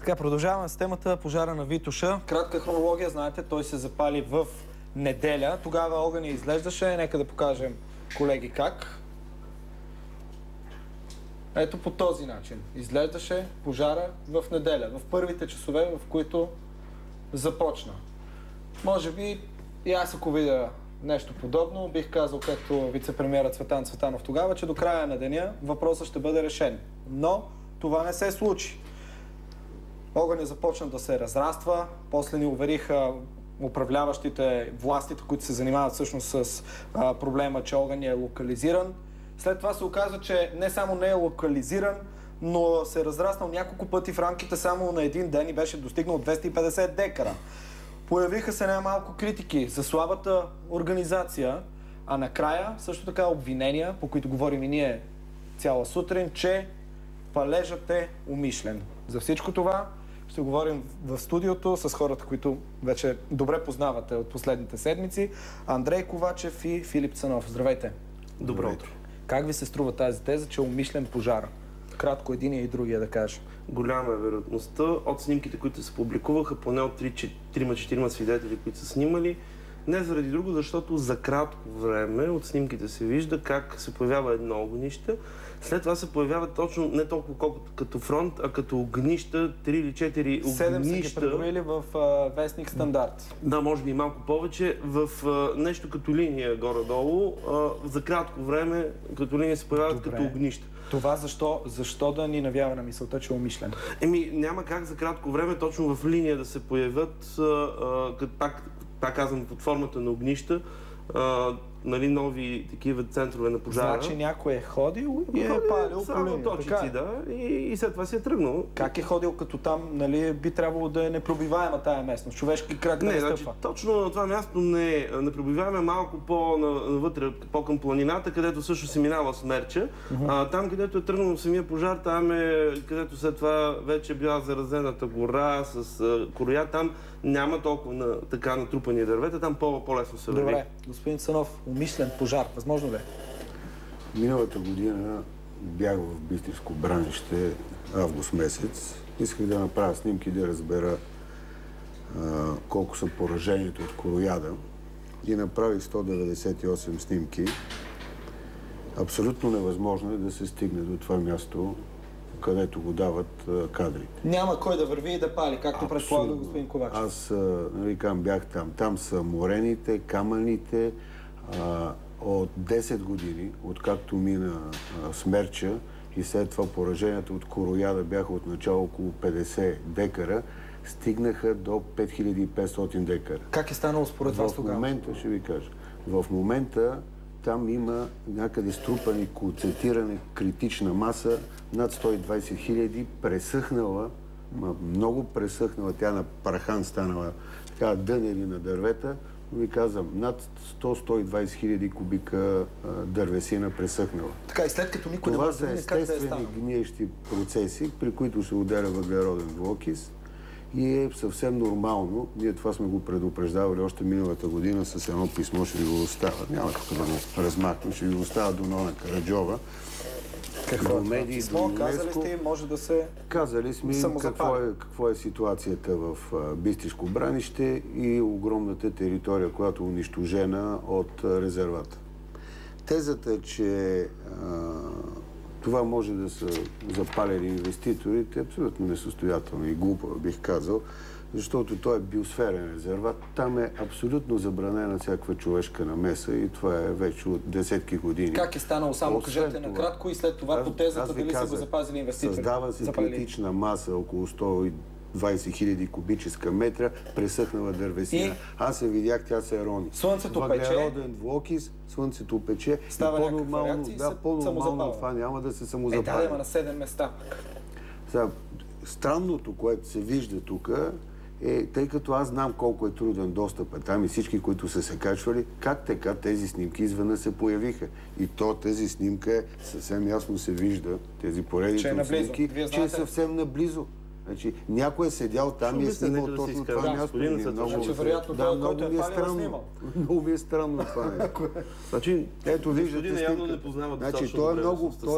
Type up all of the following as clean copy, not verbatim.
Така, продължаваме с темата пожара на Витоша. Кратка хронология, знаете, той се запали в неделя. Тогава огъня изглеждаше. Нека да покажем, колеги, как. Ето по този начин. Изглеждаше пожара в неделя, в първите часове, в които започна. Може би и аз, ако видя нещо подобно, бих казал, както вице-премиера Цветан Цветанов тогава, че до края на деня въпросът ще бъде решен. Но това не се случи. Огънят започна да се разраства, после ни увериха управляващите, властите, които се занимават всъщност с проблема, че огън е локализиран. След това се оказа, че не само не е локализиран, но се е разраснал няколко пъти в рамките само на един ден и беше достигнал 250 декара. Появиха се най-малко критики за слабата организация, а накрая също така обвинения, по които говорим и ние цяла сутрин, че палежът е умишлен. За всичко това ще говорим в студиото с хората, които вече добре познавате от последните седмици. Андрей Ковачев и Филип Цанов. Здравейте! Добро утро! Как ви се струва тази теза, че е умишлен пожар? Кратко единия и другия да кажа. Голяма е вероятността. От снимките, които се публикуваха, поне от 3-4 свидетели, които са снимали, не заради друго, защото за кратко време от снимките се вижда как се появява едно огнище. След това се появяват точно не толкова колкото като фронт, а като огнища, 3 или 4 огнища. 7 са ги преброили в вестник Стандарт. Да, може би малко повече. В нещо като линия горе-долу, за кратко време като линия се появяват като огнища. Това защо да ни навява на мисълта, че е умишлен? Няма как за кратко време точно в линия да се появят, пак казвам, под формата на огнища, нови такива центрове на пожара. Значи някой е ходил и е палил по линия. Точици, да, и след това си е тръгнал. Как е ходил, като там, би трябвало да е непробиваема тая местност? Човешки крак не стъпва. Точно на това място не е непробиваема, малко по-навътре, по-към планината, където също се минава смерча. Там, където е тръгнал самия пожар, там е, където след това вече била заразената гора с короя, там няма толкова така натрупани дървета, там по-лесно се върви. Добре, господин Цанов, умишлен пожар, възможно ли? Миналата година бях в Бистришко бранище август месец. Исках да направя снимки, да разбера колко са поражението от корояда. И направих 198 снимки. Абсолютно невъзможно е да се стигне до това място, където го дават кадрите. Няма кой да върви и да пали, както предполага господин Ковачев. Аз бях там. Там са морените, камъните. От 10 години, откакто мина смерча и след това поражението от корояда бяха отначало около 50 декара, стигнаха до 5500 декара. Как е станало според вас тогава? В момента, ще ви кажа, в момента там има някъде струпани, концентрирана критична маса над 120 хиляди, пресъхнала, много пресъхнала, тя на прахан станала, така дънери на дървета. Ви казвам, над 100-120 хиляди кубика дървесина пресъхнала. Така и след като никой това не са естествени гниещи процеси, при които се ударя въглероден двуокис и е съвсем нормално. Ние това сме го предупреждавали още миналата година с едно писмо, ще ви го оставя. Няма тук да го размахнем, ще ви го оставя до Нона Караджова. Казали сте, може да се казали сме какво е ситуацията в Бистришко бранище и огромната територия, която е унищожена от резервата. Тезата, че това може да са запалени инвеститорите, е абсолютно несъстоятелна и глупа, бих казал, защото той е биосферен резерват. Там е абсолютно забранена всякаква човешка намеса и това е вече от десетки години. Как е станало? Само кажете накратко и след това по тезата дали са го запазили инвеститори. Създава се критична маса, около 120 хиляди кубическа метра, пресъхнала дървесина. Аз се видях, тя се рони. Слънцето пече. Въглероден двуокис, слънцето пече. Става някаква реакция и се самозапалва. Това няма да се самозапали. Да, има на 7 места. Странното, което се вижда тук, тъй като аз знам колко е труден достъпът там и всички, които са се качвали, как така тези снимки извън се появиха. И тази снимка съвсем ясно се вижда, тези поредите от снимки, че е съвсем наблизо. Значи, някой е седял там и е снимал точно това място. Значи, вероятно, той, който е палил, е снимал. Много ми е странно това. Значи, ето виждате явно не познава значи, той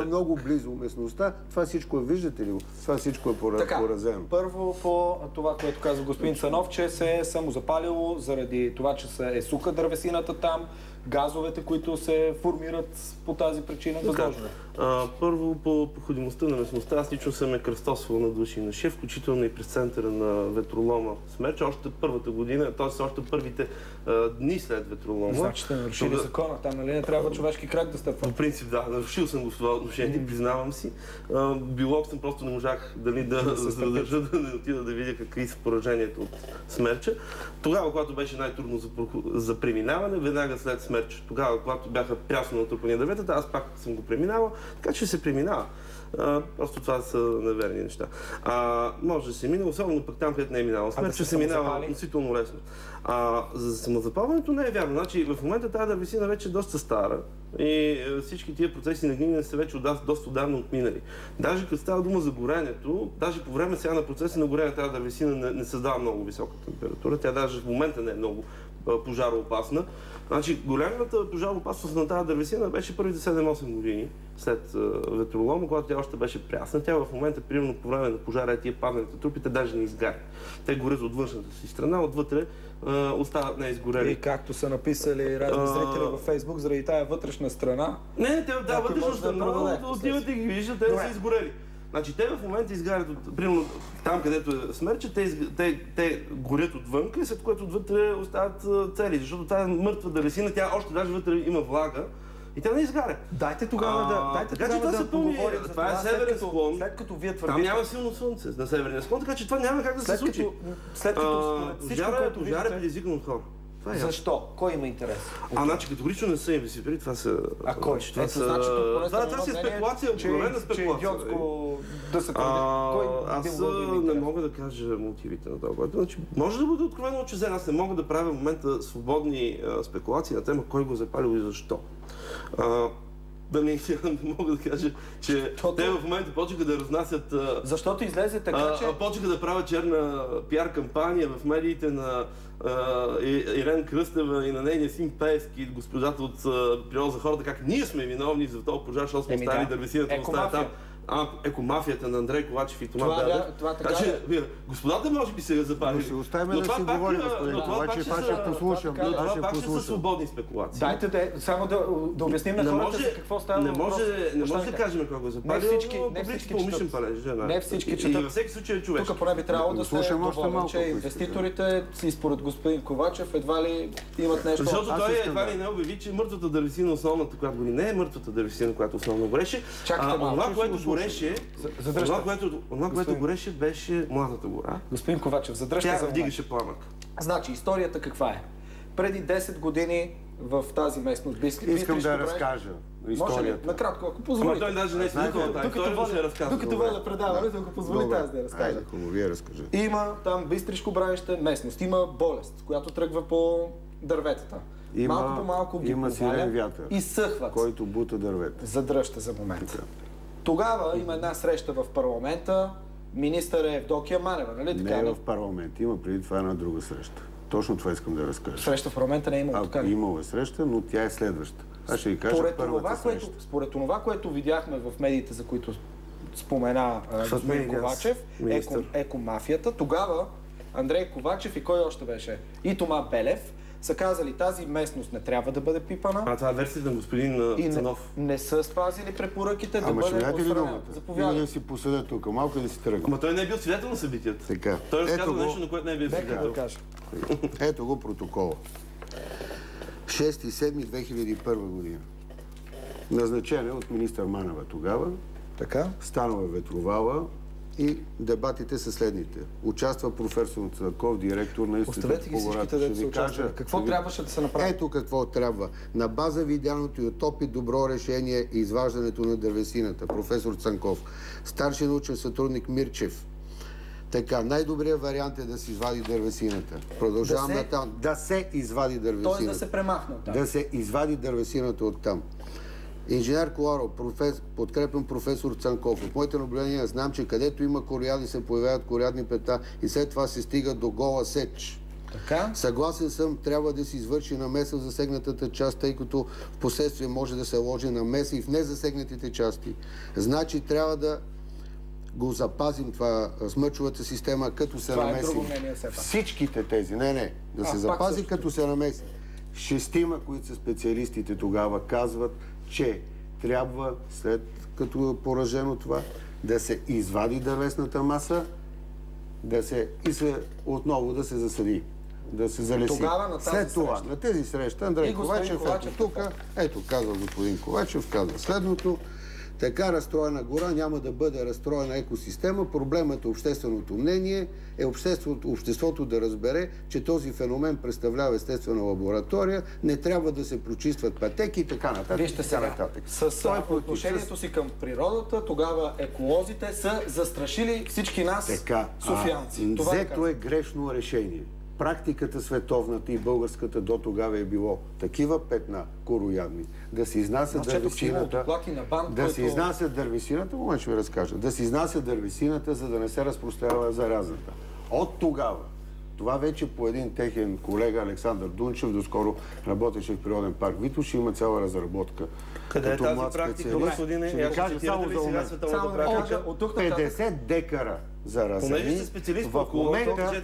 е много близо местността. Това всичко виждате ли го? Това всичко е поразено. Първо по това, което каза господин Цанов, че се е самозапалило заради това, че е суха дървесината там, газовете, които се формират по тази причина. Възможно. Първо по проходимостта на местността. Аз лично съм кръстосвал на души на шеф, включително и през центъра на ветролома Смерч. Още първата година, т.е. още първите дни след ветролома. Значи сте нарушили закона. Там нали не трябва човешки крак да стъпва? По принцип да, нарушил съм го в това отношение, признавам си. Било съм, просто не можах да задържа, да не отида да видя какви са поражението от Смерча. Тогава, когато беше най-трудно за преминаване, веднага след Смерч, тогава, когато бяха прясно натрупани дърветата, аз пак съм го преминавал, така че се преминава. Просто това са неверни неща. Може да се мине, особено пък там, където не е минало Смерч, че се минава относително лесно. За самозапалването не е вярно. Значи, в момента тази дървесина вече е доста стара и всички тия процеси на гниене са вече доста отдавна отминали. Даже като става дума за горенето, даже по време сега на процеса на горене тази дървесина не създава много висока температура. Тя даже в момента не е много пожароопасна. Значи, голямата пожароопасност на тази дървесина беше първите 7-8 години след ветролома, когато тя още беше прясна. Тя в момента, примерно по време на пожара, тия падналите трупите даже не изгарят. Те горят от външната си страна, отвътре остават неизгорели. И както са написали разни зрители във Фейсбук, заради тая вътрешна страна. Не, вътрешна страна, отивате и ги виждат, те са изгорели. Значи те в момента изгарят, примерно там където е Смерча, те горят отвънка и след което отвътре остават цели, защото тази мъртва дървесина, тя още даже вътре има влага и тя не изгаря. Дайте тогава да поговорим за това, това е северен склон, след като вие твърдите... Там няма силно слънце на северния склон, така че това няма как да се случи. След като пожар е предизвикан от хора. Защо? Кой има интерес? Значи категорично не са инвеститори, това са... кой? Това си е спекулация, откровена спекулация. Да се твърди. Аз не мога да кажа мотивите на това. Значи, може да бъде откровено отчезен. Аз не мога да правя в момента свободни спекулации на тема кой го е запалил и защо. Да не мога да кажа, че те в момента почнаха да разнасят... Защото излезе така, че... Почнаха да правят черна пиар кампания в медиите на Ирен Кръстева и на нейния син Пеевски и госпожата от Природа за хората, как ние сме виновни за този пожар, защото сме оставили дървесината, оставя там. Екомафията на Андрей Ковачев и Тома Бядев. Така че господата може би се запалили. Ще оставим да си говори, господин Ковачев, аз ще послушам. Но това пак ще са свободни спекулации. Дайте само да обясним на хората за какво става въпрос. Не може да кажем кой го е запалил, но по принцип умишлен палеж. Не всички четат. И във всеки случай е човешки. Тук поне би трябвало да се доволен, че инвеститорите си според господин Ковачев едва ли имат нещо. Защото той едва ли не обяви, че мъртвата дървесина основната, която го не е мъртвата дървесина, която основно гореше. Това, което гореше, беше Младата гора. Господин Ковачев, задръжте за момент. Тя вдигаше пламък. Значи, историята каква е? Преди 10 години в тази местност искам да разкажа историята. Накратко, ако позволите. Той даже не е слухал тази история, ще разказва. Докато водя предаването, ако позволите аз да я разкажа. Вие разкажете. Има там Бистришко бранище местност. Има болест, която тръгва по дърветата. Малко по малко ги поваля и съхват. Който бута дървета. Задръжте за момент. Тогава има една среща в парламента. Министър е Евдокия Манева, нали така? Не е в парламент. Има преди това една друга среща. Точно това искам да разкажа. Среща в парламента не е имало, така ли? Имало е среща, но тя е следваща. Аз ще ви кажа първата среща. Според това, което видяхме в медиите, за които спомена господин Ковачев, екомафията, тогава Андрей Ковачев и кой още беше? И Тома Белев са казали, тази местност не трябва да бъде пипана. Това е версията на господин Цанов. Не са спазили препоръките да бъде отстранена. Заповядайте. Да си поседя тук малко и да си тръгна. Ама той не е бил свидетел на събитията. Така. Той разказва нещо, на което не е бил свидетел. Ето го протокола. 6.7.2001 година. Назначен е от министър Манева тогава. Така. Станала ветровала. И дебатите са следните. Участва професор Цанков, директор на Института по гората. Ще ви кажа какво трябваше да се направи. Ето какво трябва. На база видяното и от опит добро решение и изваждането на дървесината. Професор Цанков. Старши научен сътрудник Мирчев. Така, най-добрият вариант е да се извади дървесината. Продължавам натам. Да се извади дървесината. Тоест да се премахне оттам. Да се извади дървесината оттам. Инженер Коларов, подкрепен професор Цанков. От моите наблюдения знам, че където има корояди се появяват короядни пета и след това се стига до гола сеч. Така? Съгласен съм, трябва да се извърши намеса в засегнатата част, тъй като в последствие може да се ложи намеса и в незасегнатите части. Значи трябва да го запазим това смъчовата система, като се намеси. Всичките тези, да се запази като се намеси. 6, които са специалистите тогава, казват, че трябва, след като е поражено това, да се извади дървесната маса, отново да се засади, да се залеси. След това, на тези среща, Андрей Ковачев е тук, ето казва господин Ковачев, казва следното: така разстроена гора няма да бъде разстроена екосистема. Проблемът е общественото мнение, обществото да разбере, че този феномен представлява естествена лаборатория, не трябва да се прочистват пътеки и така нататък. Вижте сега, с отношението си към природата, тогава еколозите са застрашили всички нас, софиянци. Взето е грешно решение. Практиката световната и българската до тогава е било такива петна короядни, да се изнася дървесината, момент ще ви разкажа, да се изнася дървесината, за да не се разпространява заразата. От тогава, това вече по един техен колега Александър Дунчев, доскоро работеше в Природен парк Витош, има цяла разработка. Къде е тази практика, господине? Ще ви кажа само за момент. 50 декара заразени. В момента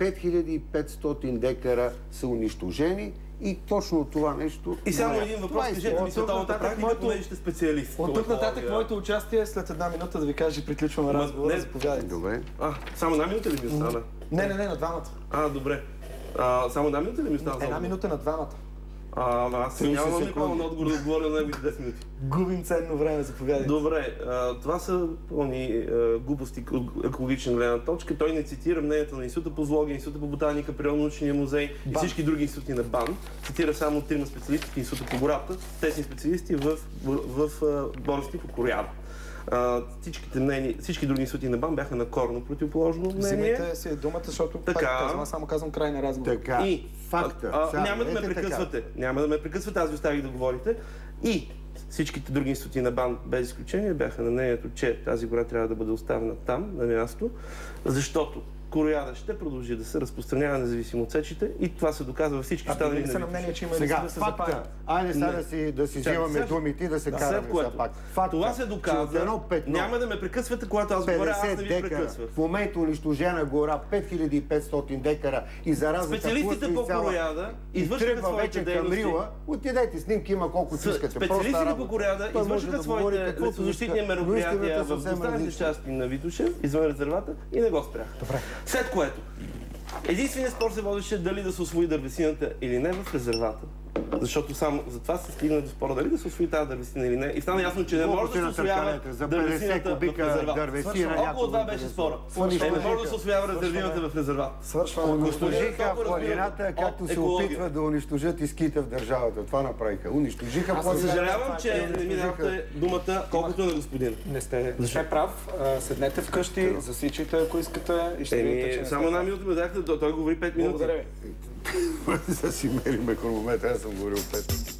5500 декара са унищожени и точно това нещо... И само един въпрос, кажете ми световната практика, понеже сте специалист. От тук нататък моето участие е след една минута да ви кажа, че приключваме разговора. Заповядайте. Добре. Само една минута ли ми остана? Не, на двамата. Добре. Само една минута ли ми остана? Една минута на двамата. Аз нямам никога на отговор да отговоря на неговите 10 минути. Губим ценно време, заповядайте. Добре, това са пълни глупости от екологична гледна точка. Той не цитира мнението на Института по зоология, Института по ботаника, Природно-научния музей и всички други институти на БАН. Цитира само 3 специалисти в Института по гората, тези специалисти в болести по корояда. Всички други институти на БАН бяха на коренно противоположно мнение. Вземете си думата, защото аз само казвам край на разговор. И факта. Няма да ме прекъсвате. Няма да ме прекъсвате, аз ви оставих да говорите. И всичките други институти на БАН, без изключение, бяха на мнението, че тази гора трябва да бъде оставена там, на място, защото корояда ще продължи да се разпространява независимо от сечите и това се доказва във всички останали на мнение, че има сега, да се факта, да си взимаме думите и да се караме за пак. Това се доказва. Няма да ме прекъсвате, когато аз говоря, аз не ви прекъсвах. В момента унищожена гора 5500 декара и заразата специалистите по корояда извършват своите дейности. Отидете, снимки има колко искате. Специалистите по корояда извършват своите лесозащитни мероприятия в останалите части на Витоша, извън резервата и не го спряха. След което единственият спор се водеше дали да се усвои дървесината или не в резервата. Защото само за това се стигна до спора дали да се усвои тази дървесина или не. И стана ясно, че не може да се усвоява дървесината в резервата. Около това беше спора. Не може да се усвоява дървесината в резервата. Унищожиха планината, както се опитват да унищожат и скита в държавата. Това направиха. Унищожиха планината. Съжалявам, че не ми давате думата, колкото на господин. Не сте прав. Седнете вкъщи, засичайте, ако искате и ще видите, че само една минута ме дадахте, той говори 5 минути. Благодаря ви. Да си мериме хронометър, аз съм говорил 5.